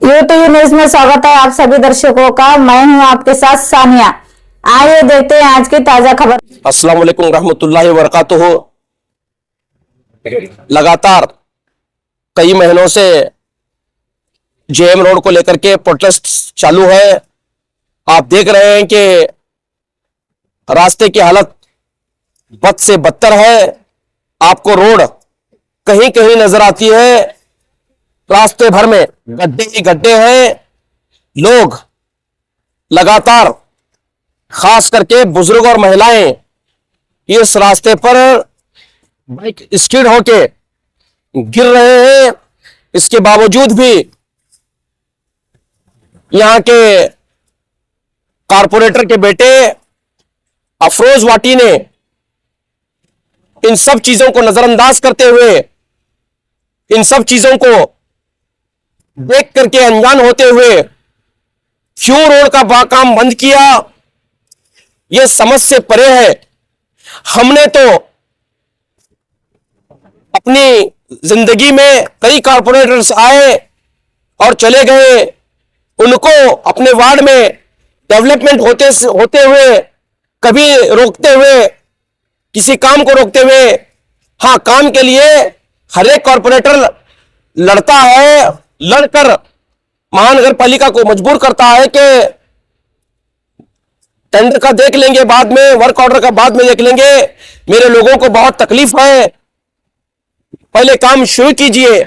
UTV news में स्वागत है आप सभी दर्शकों का। मैं हूं आपके साथ सानिया। आइए देखते हैं आज की ताजा खबर। अस्सलाम वालेकुम रहमतुल्लाहि व बरकातुहू। लगातार कई महीनों से जेएम रोड को लेकर के प्रोटेस्ट चालू है। आप देख रहे हैं कि रास्ते की हालत बद से बदतर है। आपको रोड कहीं कहीं नजर आती है, रास्ते भर में गड्ढे ही गड्ढे हैं। लोग लगातार, खास करके बुजुर्ग और महिलाएं, इस रास्ते पर बाइक स्किड होके गिर रहे हैं। इसके बावजूद भी यहां के कारपोरेटर के बेटे अफरोज वाटी ने इन सब चीजों को नजरअंदाज करते हुए, इन सब चीजों को देख करके अनजान होते हुए क्यों रोड का काम बंद किया, यह समझ से परे है। हमने तो अपनी जिंदगी में कई कारपोरेटर्स आए और चले गए, उनको अपने वार्ड में डेवलपमेंट होते हुए कभी रोकते हुए, किसी काम को रोकते हुए, हाँ, काम के लिए हर एक कारपोरेटर लड़ता है, लड़कर महानगर पालिका को मजबूर करता है कि टेंडर का देख लेंगे बाद में, वर्क ऑर्डर का बाद में देख लेंगे, मेरे लोगों को बहुत तकलीफ है, पहले काम शुरू कीजिए।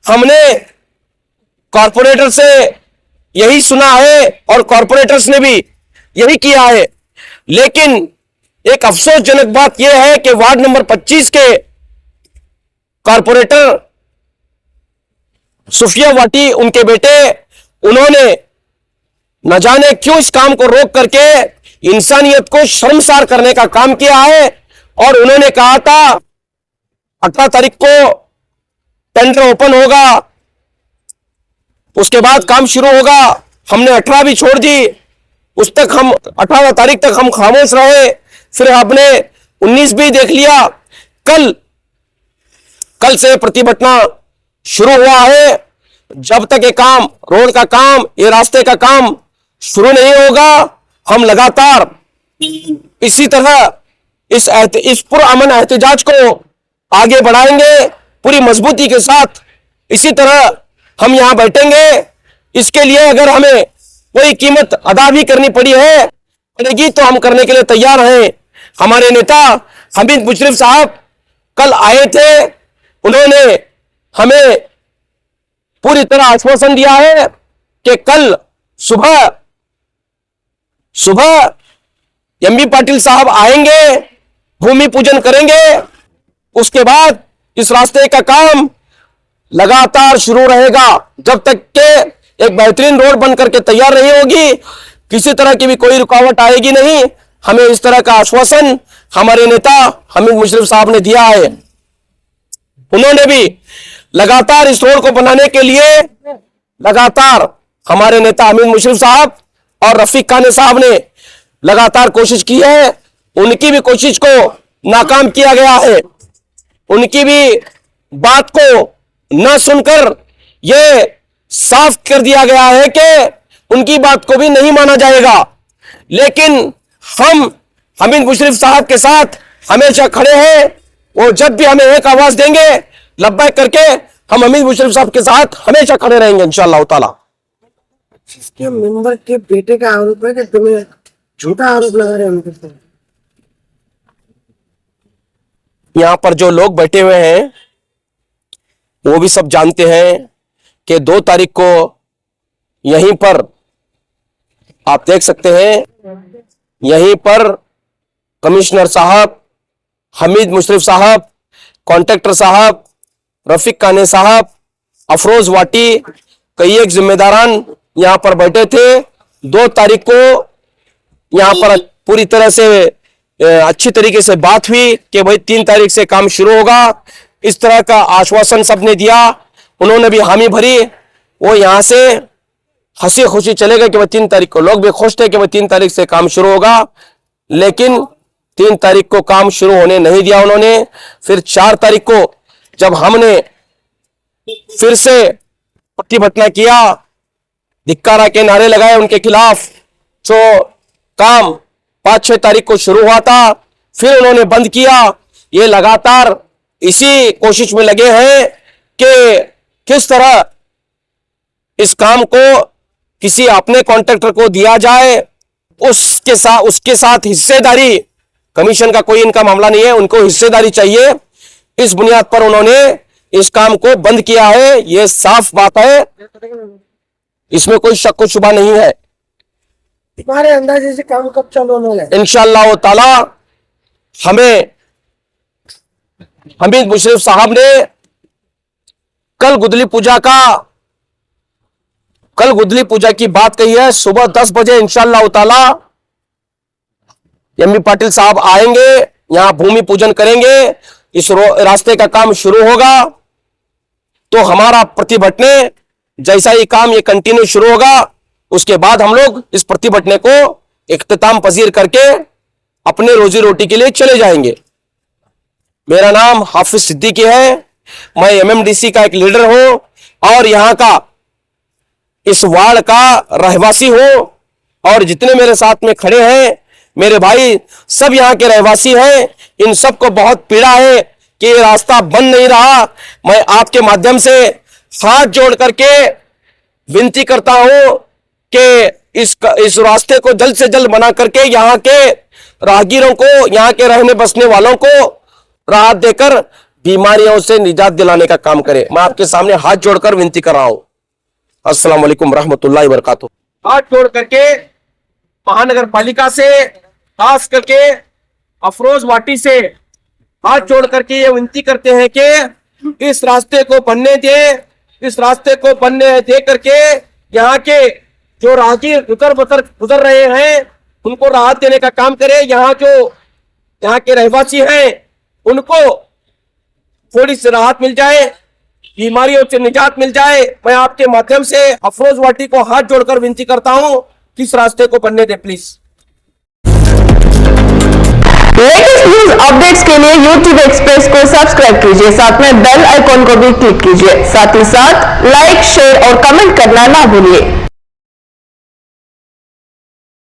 हमने कारपोरेटर से यही सुना है और कारपोरेटर्स ने भी यही किया है। लेकिन एक अफसोसजनक बात यह है कि वार्ड नंबर 25 के कारपोरेटर सुफिया वाटी, उनके बेटे, उन्होंने न जाने क्यों इस काम को रोक करके इंसानियत को शर्मसार करने का काम किया है। और उन्होंने कहा था 18 तारीख को टेंडर ओपन होगा, उसके बाद काम शुरू होगा। हमने 18 भी छोड़ दी, उस तक हम 18 तारीख तक हम खामोश रहे। फिर आपने 19 भी देख लिया। कल से प्रतिभटना शुरू हुआ है। जब तक ये काम, रोड का काम, ये रास्ते का काम शुरू नहीं होगा, हम लगातार इसी तरह इस पुरअमन एहतजाज को आगे बढ़ाएंगे पूरी मजबूती के साथ। इसी तरह हम यहां बैठेंगे। इसके लिए अगर हमें कोई कीमत अदा भी करनी पड़ेगी तो हम करने के लिए तैयार हैं। हमारे नेता हमीद मुशर्रफ साहब कल आए थे, उन्होंने हमें पूरी तरह आश्वासन दिया है कि कल सुबह एमबी पाटिल साहब आएंगे, भूमि पूजन करेंगे, उसके बाद इस रास्ते का काम लगातार शुरू रहेगा जब तक के एक बेहतरीन रोड बन करके तैयार नहीं होगी। किसी तरह की भी कोई रुकावट आएगी नहीं। हमें इस तरह का आश्वासन हमारे नेता हमीद मुशर्रफ साहब ने दिया है। उन्होंने भी लगातार इस रोड को बनाने के लिए लगातार हमारे नेता हमीद मुशर्रफ साहब और रफीक खाने साहब ने लगातार कोशिश की है। उनकी भी कोशिश को नाकाम किया गया है। उनकी भी बात को न सुनकर यह साफ कर दिया गया है कि उनकी बात को भी नहीं माना जाएगा। लेकिन हम हमीद मुशर्रफ साहब के साथ हमेशा खड़े हैं। वो जब भी हमें एक आवाज देंगे लब्बैक करके, हम हमीद मुशर्रफ साहब के साथ हमेशा खड़े रहेंगे इंशाअल्लाह ताला। जिसके मेंबर के बेटे का आरोप है कि तुम्हें झूठा आरोप लगा रहे हैं उनके ऊपर। यहां पर जो लोग बैठे हुए हैं वो भी सब जानते हैं कि 2 तारीख को यहीं पर आप देख सकते हैं, यहीं पर कमिश्नर साहब, हमीद मुशर्रफ साहब, कॉन्ट्रैक्टर साहब, रफीक खाने साहब, अफरोज वाटी, कई एक जिम्मेदारान यहां पर बैठे थे। 2 तारीख को यहां पर पूरी तरह से अच्छी तरीके से बात हुई कि भाई 3 तारीख से काम शुरू होगा। इस तरह का आश्वासन सबने दिया, उन्होंने भी हामी भरी। वो यहां से हंसी खुशी चले गए कि भाई 3 तारीख को, लोग भी खुश थे कि भाई 3 तारीख से काम शुरू होगा। लेकिन 3 तारीख को काम शुरू होने नहीं दिया उन्होंने। फिर 4 तारीख को जब हमने फिर से प्रतिभटना किया धिक्कारा के नारे लगाए उनके खिलाफ। जो काम 5-6 तारीख को शुरू हुआ था, फिर उन्होंने बंद किया। ये लगातार इसी कोशिश में लगे हैं कि किस तरह इस काम को किसी अपने कॉन्ट्रैक्टर को दिया जाए, उसके साथ हिस्सेदारी, कमीशन का कोई इनका मामला नहीं है, उनको हिस्सेदारी चाहिए। इस बुनियाद पर उन्होंने इस काम को बंद किया है, यह साफ बात है, इसमें कोई शक व शुबा नहीं है। तुम्हारे अंदाजे से काम कब चालू होने लगा? इंशाअल्लाह ताला हमें हमीद मुशर्रफ साहब ने कल गुदली पूजा की बात कही है। सुबह 10 बजे इंशाअल्लाह ताला एमबी पाटिल साहब आएंगे, यहां भूमि पूजन करेंगे, इस रास्ते का काम शुरू होगा। तो हमारा प्रतिभटने जैसा ही काम ये कंटिन्यू शुरू होगा, उसके बाद हम लोग इस प्रतिभटने को इख्तिताम पजीर करके अपने रोजी रोटी के लिए चले जाएंगे। मेरा नाम हाफिज सिद्दीकी है, मैं एमएमडीसी का एक लीडर हूं और यहां का इस वार्ड का रहवासी हूं। और जितने मेरे साथ में खड़े हैं मेरे भाई, सब यहां के रहवासी हैं। इन सबको बहुत पीड़ा है कि ये रास्ता बन नहीं रहा। मैं आपके माध्यम से हाथ जोड़ करके विनती करता हूं कि इस रास्ते को जल्द से जल्द बना करके यहां के राहगीरों को, यहां के रहने बसने वालों को राहत देकर बीमारियों से निजात दिलाने का काम करे। मैं आपके सामने हाथ जोड़कर विनती कर रहा हूं। अस्सलाम वालेकुम रहमतुल्लाहि व बरकातुहू। हाथ जोड़ करके महानगर पालिका से, खास करके अफरोज वाटी से हाथ जोड़ करके ये विनती करते हैं कि इस रास्ते को बनने दे, इस रास्ते को बनने दे करके यहाँ के जो राहगीर गुजर रहे हैं उनको राहत देने का काम करे। यहाँ के रहवासी हैं उनको थोड़ी सी राहत मिल जाए, बीमारियों से निजात मिल जाए। मैं आपके माध्यम से अफरोज वाटी को हाथ जोड़कर विनती करता हूं कि इस रास्ते को बनने दे प्लीज। लेटेस्ट न्यूज अपडेट्स के लिए YouTube एक्सप्रेस को सब्सक्राइब कीजिए, साथ में बेल आइकॉन को भी क्लिक कीजिए। साथ ही साथ लाइक, शेयर और कमेंट करना ना भूलिए।